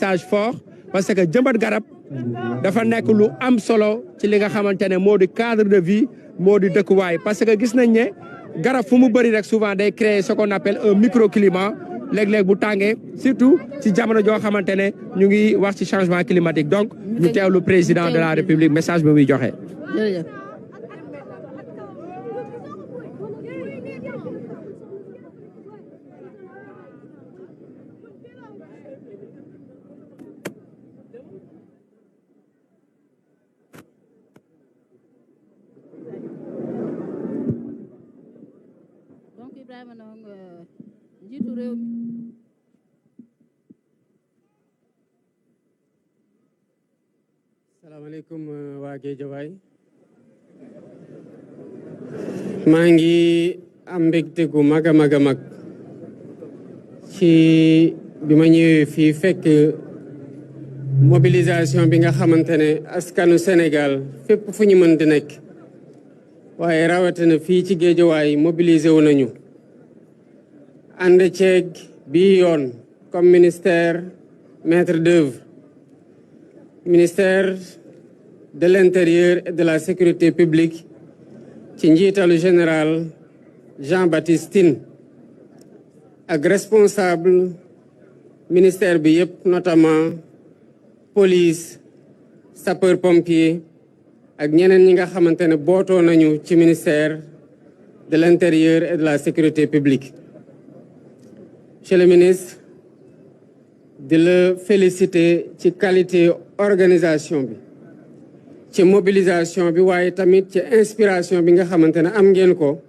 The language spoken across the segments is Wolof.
message fort parce que jëmbat garab dafa nekk lu am solo ci li nga xamante ne moo di cadre de vie moo di dëkkuwaay parce que gis nañ ne garab fu mu bëri rek souvent day créer ce qu'on appelle un microclimat léeg-léeg bu tàngee surtout ci jamono joo xamante ne ñu ngi wax ci changement climatique donc ñu teewlu président de la république message bi muy joxe. Ibrahima Ndong njiitu réew mi salaamaaleykum waa Guédiawaye maa ngi am mbégte gu mag a mag a mag ci bi ma ñëwee fii fekk mobilisation bi nga xamante ne askanu Sénégal fépp fu ñu mën di nekk waaye rawatina fii ci Guédiawaye mobilisé wu nañu ànd ceeg bii yoon comme ministère maître d'œuvre ministère de l'intérieur et de la sécurité publique ci njiitalu général Jean-Baptiste Tine ak responsable ministère bi yëpp notamment police sapeur pompier ak ñeneen ñi nga xamante ne bootoo nañu ci ministère de l'intérieur et de la sécurité publique. Monsieur le ministre di la féliciter ci qualité organisation bi ci mobilisation bi waaye tamit ci inspiration bi nga xamante ne am ngeen ko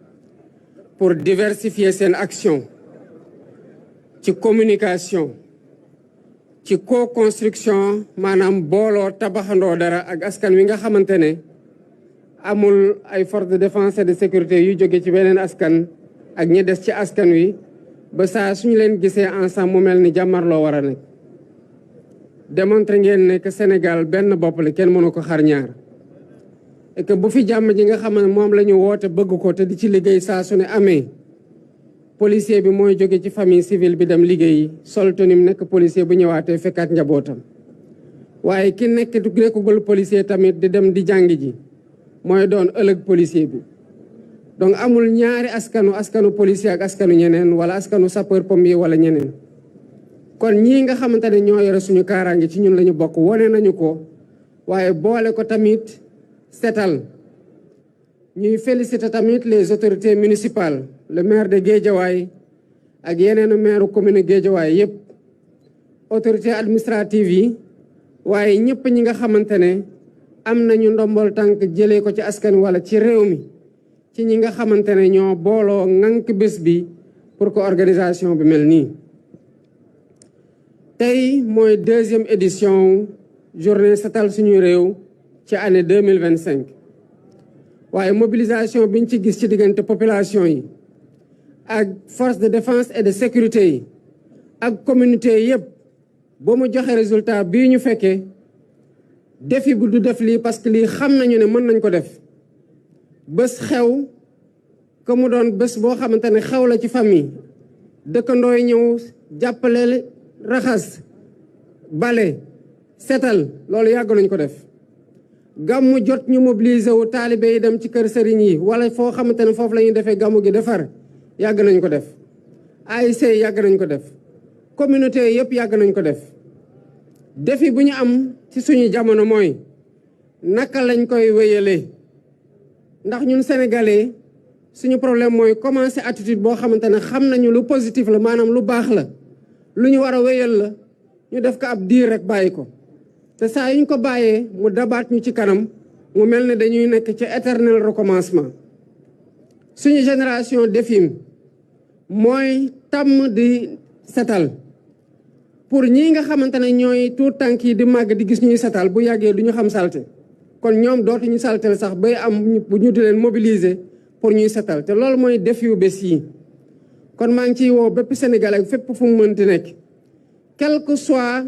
pour diversifier seen action ci communication ci co-construction maanaam booloo tabaxandoo dara ak askan wi nga xamante ne amul ay forces de défense et de sécurité yu jóge ci beneen askan ak ñi des ci askan wi ba saa suñu leen gisee ensemble mu mel ni jàmmarloo war a nekk démontré ngeen ne que Sénégal benn bopp la kenn mënu ko xar ñaar et que bu fi jàmm ji nga xam ne moom la ñu woote bëgg ko te di ci liggéey saa su ne amee policier bi mooy jóge ci famille civile bi dem liggéeyi sol tonim nekk policier bu ñëwaatee fekkaat njabootam waaye ki nekkagul policier tamit di dem di jàng ji mooy doon ëllëg policier bi donc amul ñaari askanu policier ak askanu ñeneen wala askanu sapeur pompier wala ñeneen kon ñii nga xamante ne ñoo yore suñu kaaraange ci ñun la ñu bokk wone nañu ko waaye boole ko tamit setal ñuy féliciter tamit les autorités municipales le maire de Guédiawaye ak yeneen maire commune Guédiawaye yëpp autorités administratives yi waaye ñëpp ñi nga xamante ne am nañu ndombol tànk jëlee ko ci askan wala ci réew mi ci ñi nga xamante ne ñoo booloo ŋànk bés bi pour que organisation bi mel nii. tey mooy 2e édition journée setal suñu réew ci année 2025 waaye mobilisation biñ ci gis ci diggante population yi ak force de défense et de sécurité yi ak communauté yëpp ba mu joxe résultat bii ñu fekkee défi bu du def lii parce que lii xam nañu ne mën nañ ko def bés xew que mu doon bés boo xamante ne xew la ci famille dëkkandoo yi ñëw jàppale raxas bale setal loolu yàgg nañ ko def gàmmu jot ñu mobiliser wu taalibe yi dem ci kër sëriñ yi wala foo xamante ne foofu la ñuy defee gàmmu gi defar yàgg nañ ko def ASC yàgg nañ ko def communauté yëpp yàgg nañ ko def défi bu ñu am ci suñu jamono mooy naka lañ koy wéyalee ndax ñun sénégalais suñu problème mooy commencer attitude boo xamante ne xam nañu lu positif la maanaam lu baax la lu ñu war a wéyal la ñu def ko ab diir rek bàyyi ko te saa yuñ ko bàyyee mu dabaat ñu ci kanam mu mel ne dañuy nekk ci éternel recommencement suñu génération défi mooy tàmm di setal pour ñii nga xamante ne ñooy tuut tànk yi di màgg di gis ñuy setal bu yàggee du ñu xam salte kon ñoom dootuñu saltel sax bay am ñu di leen mobiliser pour ñuy setal te loolu mooy défi yu bés yi kon maa ngi ciy woo bépp Sénégal ak fépp fu mu mënti nekk quel que soit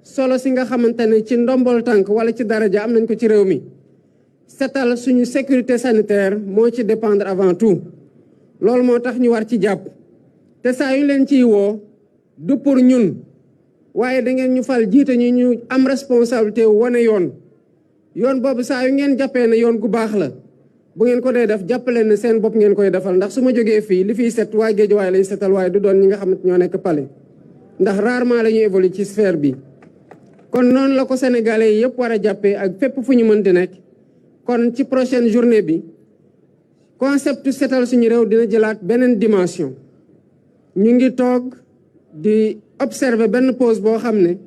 solo si nga xamante ne ci ndombol tànk wala ci daraja am nañ ko ci réew mi setal suñu sécurité sanitaire moo ci dépendre avant tout loolu moo tax ñu war ci jàpp te saa yu leen ciy woo du pour ñun waaye da ngeen ñu fal jiite ñu am responsabilité wane yoon boobu saa yu ngeen jàppee ne yoon gu baax la bu ngeen ko dee def jàppale ne seen bopp ngeen koy defal ndax su ma jógee fii li fiy set waa Guédiawaye lay setal waaye du doon ñi nga xamante ñoo nekk Palais ndax rarement la ñuy évoluer ci sphère bi kon noonu la ko sénégalais yi yëpp war a jàppee ak fépp fu ñu mënti nekk kon ci prochaine journée bi concept setal suñu réew dina jëlaat beneen dimension ñu ngi toog di observer benn pause boo xam ne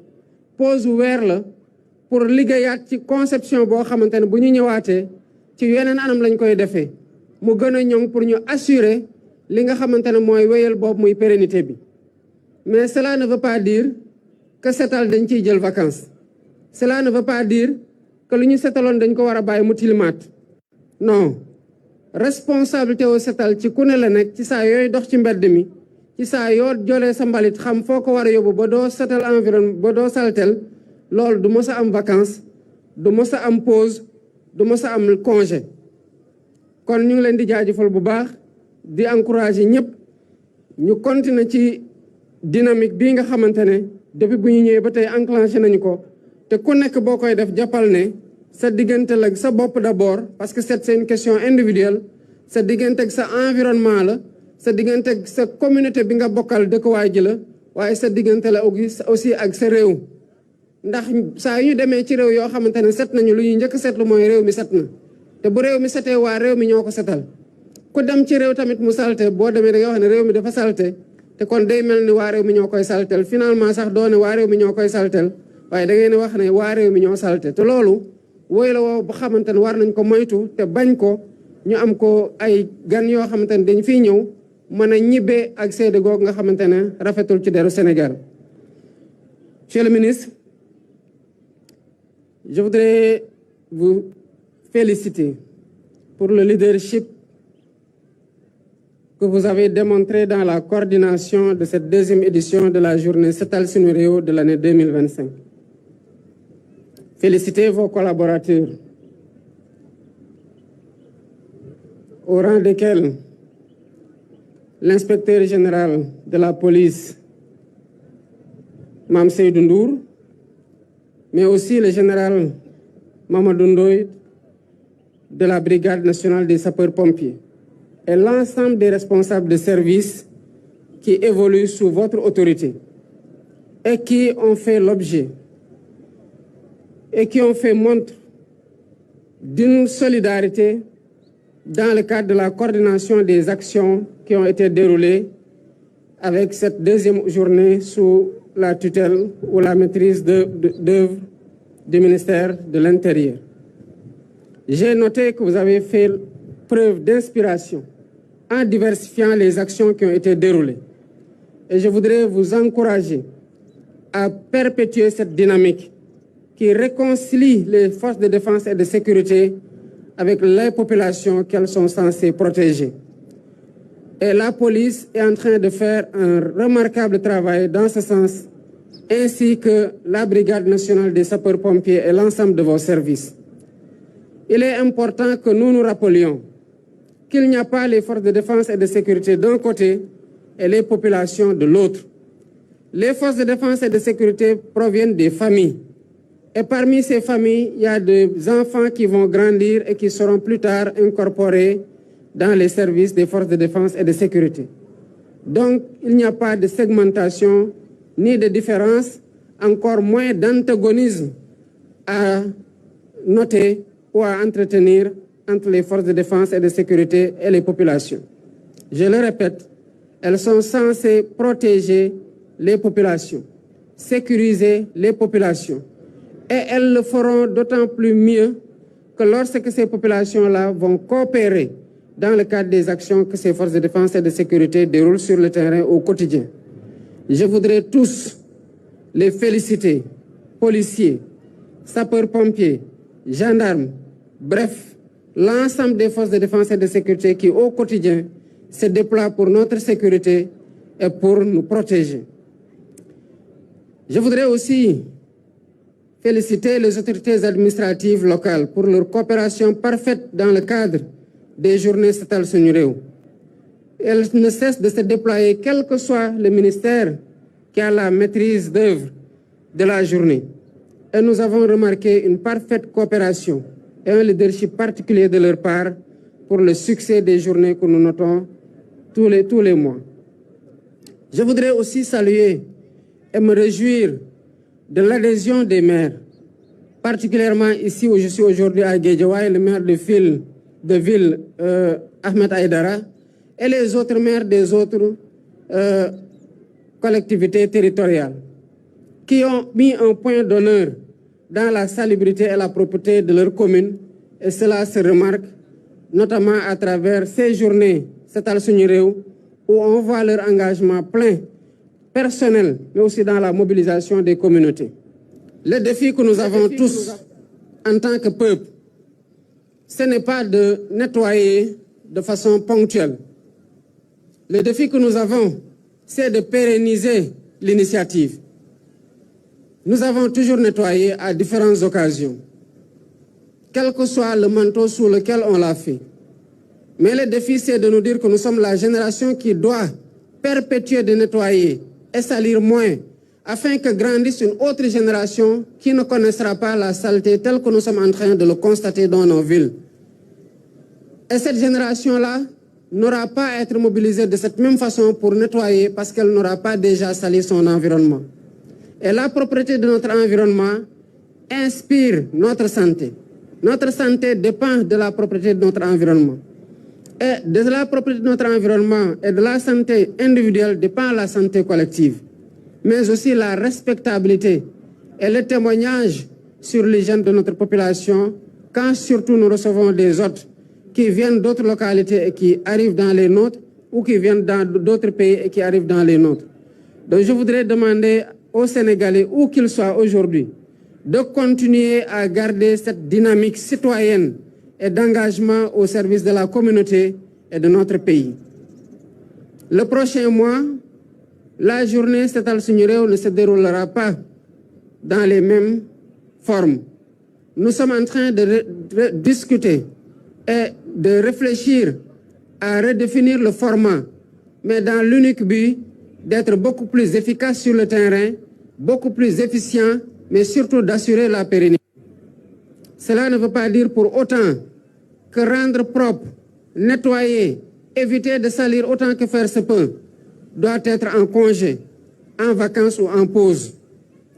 pause weer la pour liggéeyaat ci conception boo xamante ne bu ñu ñëwaatee ci yeneen anam lañ koy defee mu gën a ñoŋ pour ñu assurer li nga xamante ne mooy wéyal boobu muy pérennité bi mais cela ne veut pas dire que setal dañ ciy jël vacances cela ne veut pas dire que lu ñu setaloon dañ ko war a bàyyi mu tilimaat non responsabilité wu setal ci ku ne la nekk ci saa yooyu dox ci mbedd mi ci saa yoo jolee sa mbalit xam foo ko war a yóbbu ba doo setal environnement ba doo saltel loolu du mës a am vacances du mës a am pause du mës a am congé kon ñu ngi leen di jaajëfal bu baax di encourager ñëpp ñu continuer ci dynamique bii nga xamante ne depuis bu ñu ñëwee ba tey enclenché nañu ko te ku nekk boo koy def jàppal ne sa diggante la sa bopp d'abord parce que c'est une question individuelle sa diggante ak sa environnement la sa diggante ak sa communauté bi nga bokkal dëkkuwaay ji la waaye sa diggante la aussi ak sa réew ndax saa yu ñu demee ci réew yoo xamante ne set nañu lu ñuy njëkk seetlu mooy réew mi set na te bu réew mi setee waa réew mi ñoo ko setal ku dem ci réew tamit mu salte boo demee da nga wax ne réew mi dafa salte te kon day mel ni waa réew mi ñoo koy saltel finalement sax doone waa réew mi ñoo koy saltel waaye da ngeen wax ne waa réew mi ñoo salte te loolu woy la woo ba xamante ne war nañ ko moytu te bañ ko ñu am ko ay gan yoo xamante ne dañ fiy ñëw mën a ñibbee ak seede googu nga xamante ne rafetul ci deru Sénégal. Monsieur le ministre, je voudrais vous féliciter pour le leadership que vous avez démontré dans la coordination de cette deuxième édition de la journée Setal Sunu Réew de l'année 2025. Félicitez vos collaborateurs, au rang desquels l'inspecteur général de la police, Mame Seydou Ndour, mais aussi le général Mamadou Ndoye de la Brigade nationale des sapeurs-pompiers et l'ensemble des responsables de services qui évoluent sous votre autorité et qui ont fait l'objet et qui ont fait montre d'une solidarité dans le cadre de la coordination des actions qui ont été déroulées avec cette deuxième journée sous la tutelle ou la maîtrise d'œuvre du ministère de l'Intérieur. J'ai noté que vous avez fait preuve d'inspiration en diversifiant les actions qui ont été déroulées. Et je voudrais vous encourager à perpétuer cette dynamique qui réconcilie les forces de défense et de sécurité avec les populations qu'elles sont censées protéger. Et la police est en train de faire un remarquable travail dans ce sens, ainsi que la Brigade nationale des sapeurs-pompiers et l'ensemble de vos services. Il est important que nous nous rappelions qu'il n'y a pas les forces de défense et de sécurité d'un côté et les populations de l'autre. Les forces de défense et de sécurité proviennent des familles. Et parmi ces familles, il y a des enfants qui vont grandir et qui seront plus tard incorporés dans les services des forces de défense et de sécurité. Donc, il n'y a pas de segmentation ni de différence, encore moins d'antagonisme à noter ou à entretenir entre les forces de défense et de sécurité et les populations. Je le répète, elles sont censées protéger les populations, sécuriser les populations. Et elles le feront d'autant plus mieux que lorsque ces populations-là vont coopérer dans le cadre des actions que ces forces de défense et de sécurité déroulent sur le terrain au quotidien. Je voudrais tous les féliciter, policiers, sapeurs-pompiers, gendarmes, bref, l'ensemble des forces de défense et de sécurité qui au quotidien se déploient pour notre sécurité et pour nous protéger. Je voudrais aussi féliciter les autorités administratives locales pour leur coopération parfaite dans le cadre des journées Setal Sunu Réew. Elles ne cessent de se déployer, quel que soit le ministère qui a la maîtrise d'œuvre de la journée. Et nous avons remarqué une parfaite coopération et un leadership particulier de leur part pour le succès des journées que nous notons tous les mois. Je voudrais aussi saluer et me réjouir de l'adhésion des maires, particulièrement ici où je suis aujourd'hui à Guédiawaye, le maire de ville Ahmed Aïdara, et les autres maires des autres collectivités territoriales, qui ont mis un point d'honneur dans la salubrité et la propreté de leur commune, et cela se remarque notamment à travers ces journées Setal Suñu Réew, où on voit leur engagement plein, personnel, mais aussi dans la mobilisation des communautés. Le défi que nous avons tous en tant que peuple, ce n'est pas de nettoyer de façon ponctuelle. Le défi que nous avons, c'est de pérenniser l'initiative. Nous avons toujours nettoyé à différentes occasions, quel que soit le manteau sous lequel on l'a fait. Mais le défi, c'est de nous dire que nous sommes la génération qui doit perpétuer de nettoyer et salir moins, afin que grandisse une autre génération qui ne connaîtra pas la saleté telle que nous sommes en train de le constater dans nos villes. Et cette génération-là n'aura pas à être mobilisée de cette même façon pour nettoyer parce qu'elle n'aura pas déjà sali son environnement. Et la propreté de notre environnement inspire notre santé. Notre santé dépend de la propreté de notre environnement. Et de la propreté de notre environnement et de la santé individuelle dépend la santé collective, mais aussi la respectabilité et le témoignage sur l'hygiène de notre population quand surtout nous recevons des hôtes qui viennent d'autres localités et qui arrivent dans les nôtres ou qui viennent d'autres pays et qui arrivent dans les nôtres. Donc je voudrais demander aux Sénégalais, où qu'ils soient aujourd'hui, de continuer à garder cette dynamique citoyenne et d'engagement au service de la communauté et de notre pays. Le prochain mois, la journée Setal Suñu Réew ne se déroulera pas dans les mêmes formes. Nous sommes en train de discuter et de réfléchir à redéfinir le format, mais dans l'unique but d'être beaucoup plus efficace sur le terrain, beaucoup plus efficient, mais surtout d'assurer la pérennité. Cela ne veut pas dire pour autant que rendre propre, nettoyer, éviter de salir autant que faire se peut, doit être en congé, en vacances ou en pause.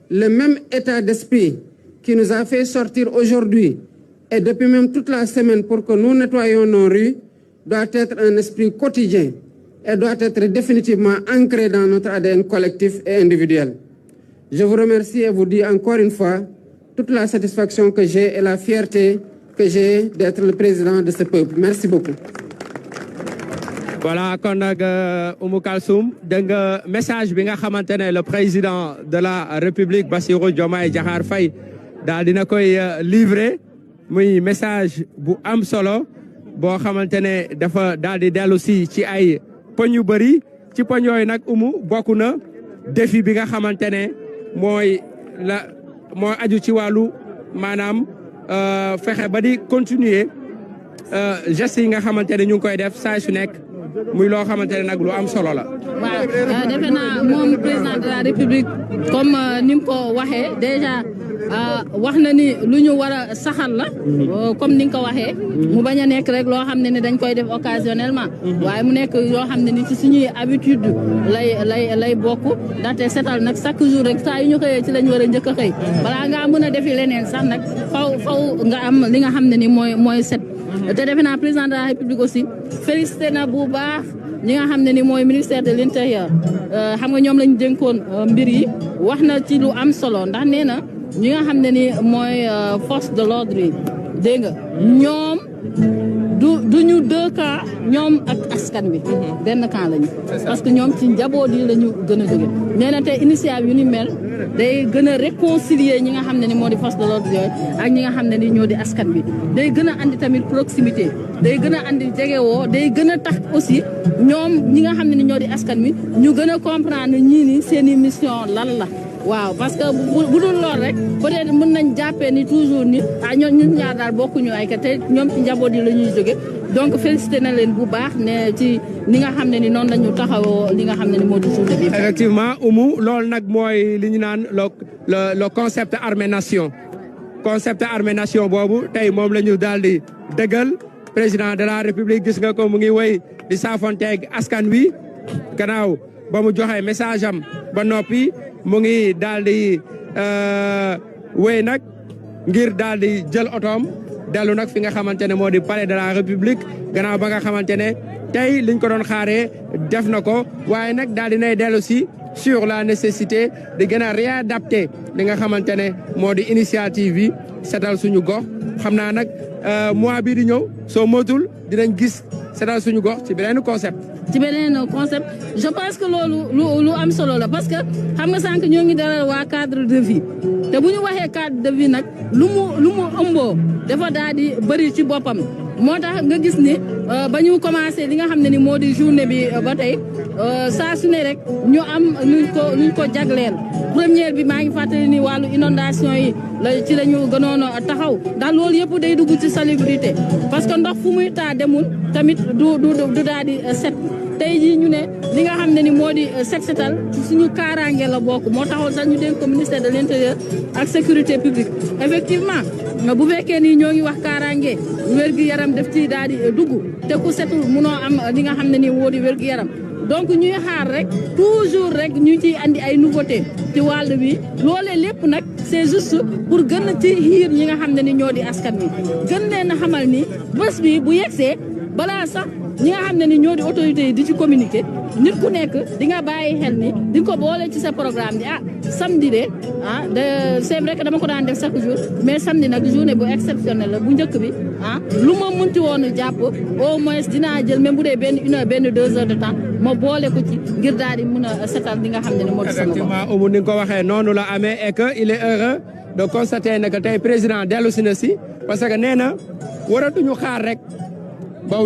Le même état d'esprit qui nous a fait sortir aujourd'hui et depuis même toute la semaine pour que nous nettoyions nos rues doit être un esprit quotidien et doit être définitivement ancré dans notre ADN collectif et individuel. Je vous remercie et vous dis encore une fois toute la satisfaction que j'ai et la fierté que j'ai d'être le président de ce peuple. Merci beaucoup. Voilà, kon nag Oumou Kalsoum dégg nga message bi nga xamante ne le président de la République Bassirou Diomaye Diakhar Faye daal dina koy livrer muy message bu am solo boo xamante ne dafa daal di dellu si ci ay poñ yu bëri ci poñ yooyu nag Oumou bokk na défi bi nga xamante ne mooy aju ci wàllu maanaam fexe ba di continuer gestes yi nga xamante ne ñu ngi koy def saa su nekk muy loo xamante ne nag lu am solo la. waaw defe naa moom président de la république comme ni mu ko waxee déjà wax na ni lu ñu war a saxal la. comme ni nga ko waxee. mu bañ a nekk rek loo xam ne dañ koy def occasionnellement. waaye mu nekk yoo xam ne ni ci suñuy habitude lay bokk ndaxte setal nag chaque jour rek saa yu ñu xëyee ci lañ war a njëkk a xëy. balaa ngaa mën a defi leneen sax nag faw nga am li nga xam ne ni mooy set. te defe naa président de la république aussi félicité na bu baax ñi nga xam ne ni mooy ministère de l'intérieur xam nga ñoom lañ dénkoon mbir yi wax na ci lu am solo ndax nee na ñi nga xam ne ni mooy force de l'ordre yi dégg nga ñoom du ñu deux camps ñoom ak askan bi benn camp lañu parce que ñoom ci njaboot yi la ñu gën a jóge nee na te initiative yu ni mel day gën a réconcilier ñi nga xam ne ni moo di force de l'ordre yooyu ak ñi nga xam ne ni ñoo di askan bi day gën a andi tamit proximité day gën a andi jegewoo day gën a tax aussi ñoom ñi nga xam ne ni ñoo di askan bi ñu gën a comprendre ñii ni seen i mission lan la waaw parce que bu dul lool rek peut-être mën nañ jàppee ni toujours ni ñun ñaar daal bokkuñu ay ka te ñoom ci njaboot yi la ñuy jóge donc félicité na leen bu baax ne ci ni nga xam ne ni noonu lañu taxawoo li nga xam ne ni moo di journée bi. effectivement Oumou loolu nag mooy li ñu naan le concept armée nation concept armée nation boobu tey moom la ñu daal di dëggal président de la république gis nga ko mu ngi wéy di saafonteeg askan wi gannaaw ba mu joxe message am ba noppi mu ngi daal di wéy nag ngir daal di jël otoom dellu nag fi nga xamante ne moo di palais de la république gannaaw ba nga xamante ne tey liñ ko doon xaaree def na ko waaye nag daal di nay dellu si sur la nécessité di gën a réadapter li nga xamante ne moo di initiative yi setal suñu gox xam naa nag mois bii di ñëw soo motul dinañ gis setal suñu gox ci beneen concept. ci beneen concept je pense que loolu lu am solo la parce que xam nga sànq ñoo ngi dalal waa cadre de vie te bu ñu waxee cadre de vie nag lu mu ëmboo dafa daal di bëri ci boppam moo tax nga gis ni ba ñu commencé li nga xam ne ni moo di journée bi ba tey saa su ne rek ñu am nuñ ko jagleel première bi maa ngi fàttali ni wàllu inondation yi ci la ñu gënoon a taxaw ndax loolu yëpp day dugg ci salubrité parce que ndox fu muy taa demul tamit du daal di set tey jii ñu ne li nga xam ne ni moo di set setal suñu kaaraange la bokk moo taxoon sax ñu dénk ko ministère de l'intérieur ak sécurité publique effectivement bu fekkee ni ñoo ngi wax kaaraange wér-gu-yaram def ci daal di dugg te ku setul munoo am li nga xam ne ni moo di wér-gu-yaram donc ñuy xaar rek toujours rek ñu ciy andi ay nouveauté ci wàll bi loolee lépp nag c'est juste pour gën a ci xiir ñi nga xam ne ni ñoo di askan wi gën leen a xamal ni bés bi bu yegsee balaa sax ñi nga xam ne ni ñoo di autorités yi di ci communiquer nit ku nekk di nga bàyyi xel ni di nga ko boole ci sa programme bi samedi de c'est vrai que dama ko daan def chaque jour mais samedi nag journée bu exceptionnelle la bu njëkk bi lu ma munti woon jàpp au moins dinaa jël même bu dee benn 1 heure benn 2 heures de temps ma boole ko ci ngir daal di mën a setal li nga xam ne ni moo di sama bopp. effectivement Oumou ni nga ko waxee noonu la amee et que il est heureux de constater ne que tey président dellu si na si parce que nee na waratuñu xaar rek ba